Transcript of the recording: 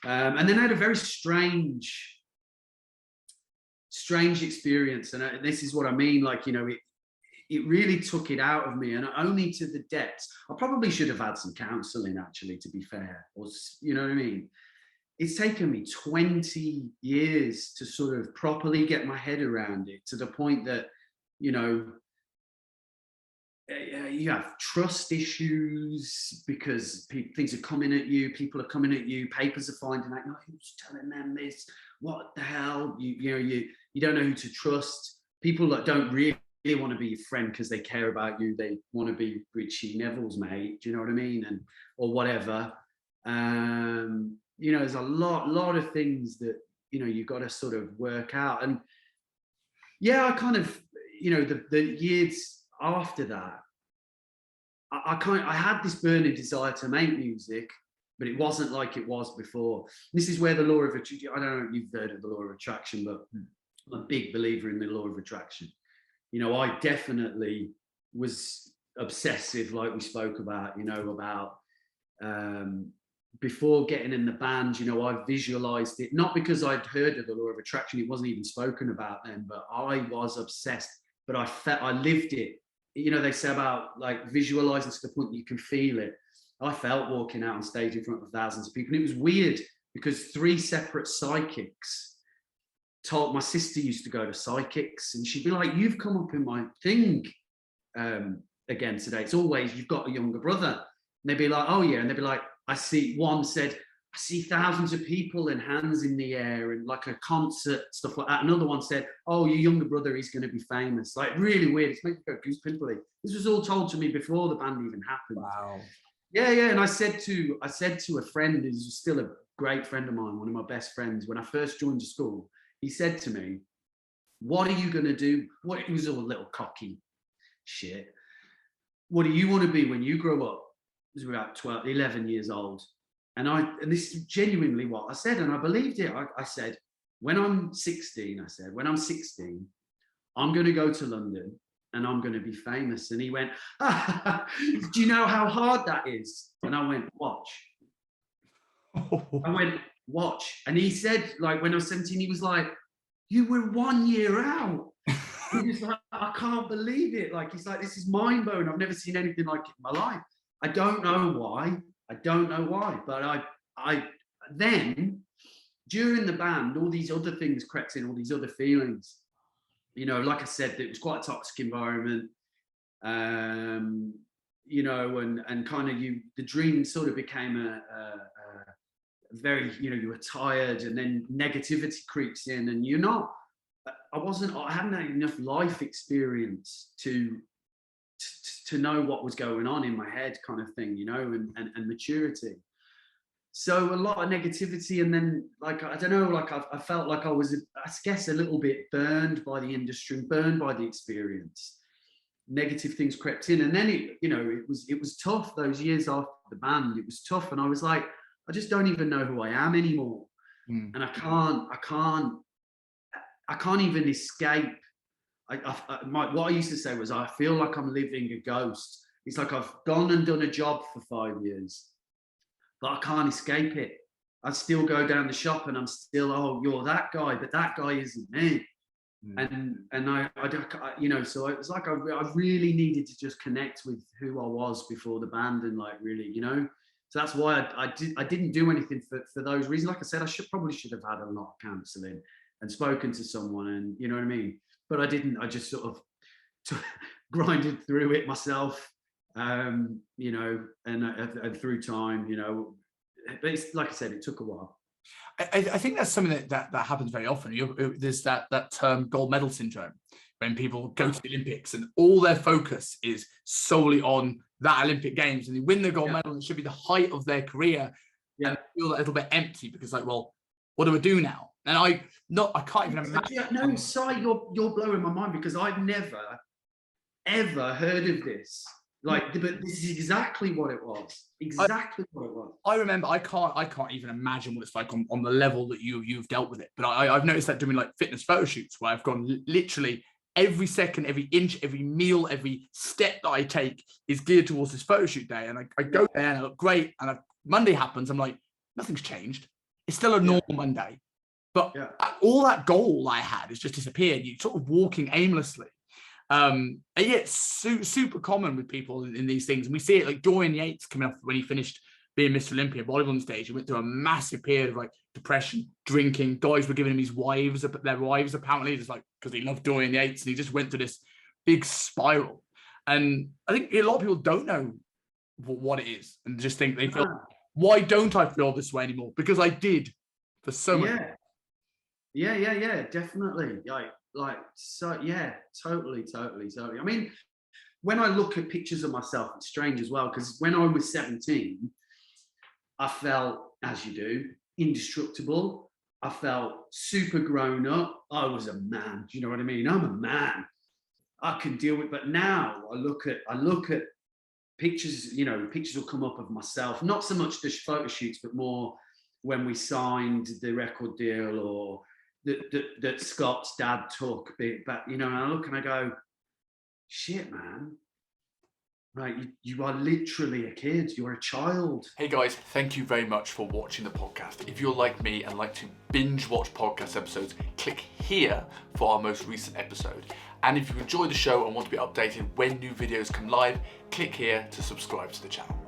And then I had a very strange experience. And this is what I mean. Like, you know, it really took it out of me, and only to the depths. I probably should have had some counseling, actually, to be fair. Or, you know what I mean? It's taken me 20 years to sort of properly get my head around it, to the point that, you know, you have trust issues because things are coming at you, people are coming at you, papers are finding out, who's telling them this? What the hell? You don't know who to trust. People that don't really want to be your friend because they care about you. They want to be Ritchie Neville's mate. Do you know what I mean? And or whatever. You know, there's a lot of things that, you know, you've got to sort of work out. And yeah, I kind of, you know, the years after that, I had this burning desire to make music, but it wasn't like it was before. This is where the law of attraction, I don't know if you've heard of the law of attraction, but I'm a big believer in the law of attraction. You know, I definitely was obsessive, like we spoke about, you know, about before getting in the band, you know, I visualized it, not because I'd heard of the law of attraction, it wasn't even spoken about then, but I was obsessed, but I lived it. You know, they say about like visualizing to the point that you can feel it. I felt walking out on stage in front of thousands of people. And it was weird because 3 separate psychics told, my sister used to go to psychics, and she'd be like, you've come up in my thing again today. It's always, you've got a younger brother. And they'd be like, oh yeah. And they'd be like, one said, I see thousands of people and hands in the air and like a concert, stuff like that. Another one said, oh, your younger brother, he's going to be famous. Like really weird. It's making me go goose pimply. This was all told to me before the band even happened. Wow. Yeah. And I said to a friend who's still a great friend of mine, one of my best friends, when I first joined the school, he said to me, what are you going to do? It was all a little cocky shit. What do you want to be when you grow up? It was about 11 years old. And this is genuinely what I said, and I believed it. I said, when I'm 16, I'm going to go to London and I'm going to be famous. And he went, do you know how hard that is? And I went, watch. I went, watch. And he said, like, when I was 17, he was like, you were 1 year out. He was like, I can't believe it. Like, he's like, this is mind blowing. I've never seen anything like it in my life. I don't know why, but I then during the band, all these other things crept in, all these other feelings. You know, like I said, it was quite a toxic environment. You know, and kind of the dream sort of became a very, you know, you were tired, and then negativity creeps in, and I hadn't had enough life experience to know what was going on in my head, kind of thing, you know, and maturity. So a lot of negativity, and then, like, I don't know, like I felt like I was, I guess, a little bit burned by the industry, burned by the experience. Negative things crept in, and then it was tough. Those years after the band, it was tough, and I was like, I just don't even know who I am anymore, and I can't even escape. What I used to say was, I feel like I'm living a ghost. It's like I've gone and done a job for 5 years, but I can't escape it. I still go down the shop and I'm still, oh, you're that guy, but that guy isn't me. And I you know, so it was like I really needed to just connect with who I was before the band, and like really, you know. So that's why I didn't do anything for those reasons. Like I said, I probably should have had a lot of counselling and spoken to someone, and you know what I mean. But I didn't. I just sort of grinded through it myself, you know, and through time, you know. But it's, like I said, it took a while. I think that's something that happens very often. There's that term gold medal syndrome, when people go to the Olympics and all their focus is solely on that Olympic Games, and they win the gold medal, and it should be the height of their career, and feel a little bit empty because, like, well, what do I do now? And I can't even imagine. No, Si, you're blowing my mind, because I've never ever heard of this. Like, but this is exactly what it was. Exactly what it was. I remember. I can't even imagine what it's like on the level that you've dealt with it. But I've noticed that doing like fitness photo shoots, where I've gone literally every second, every inch, every meal, every step that I take is geared towards this photo shoot day. And I go there and I look great. And Monday happens. I'm like, nothing's changed. It's still a normal Monday. But all that goal I had has just disappeared. You're sort of walking aimlessly. And yeah, it's super common with people in these things. And we see it like Dorian Yates coming off when he finished being Mr. Olympia, bodybuilding stage. He went through a massive period of like depression, drinking. Guys were giving him their wives apparently, just like because he loved Dorian Yates, and he just went through this big spiral. And I think a lot of people don't know what it is, and just think they feel, why don't I feel this way anymore? Because I did for so much. Yeah, definitely. Totally. I mean, when I look at pictures of myself, it's strange as well, because when I was 17, I felt, as you do, indestructible. I felt super grown up. I was a man. Do you know what I mean? I'm a man. I can deal with. But now I look at pictures. You know, pictures will come up of myself. Not so much the photo shoots, but more when we signed the record deal, or that Scott's dad took. But you know, and I look and I go, shit, man. Right, you are literally a kid. You're a child. Hey guys, thank you very much for watching the podcast. If you're like me and like to binge watch podcast episodes, click here for our most recent episode. And if you enjoy the show and want to be updated when new videos come live, click here to subscribe to the channel.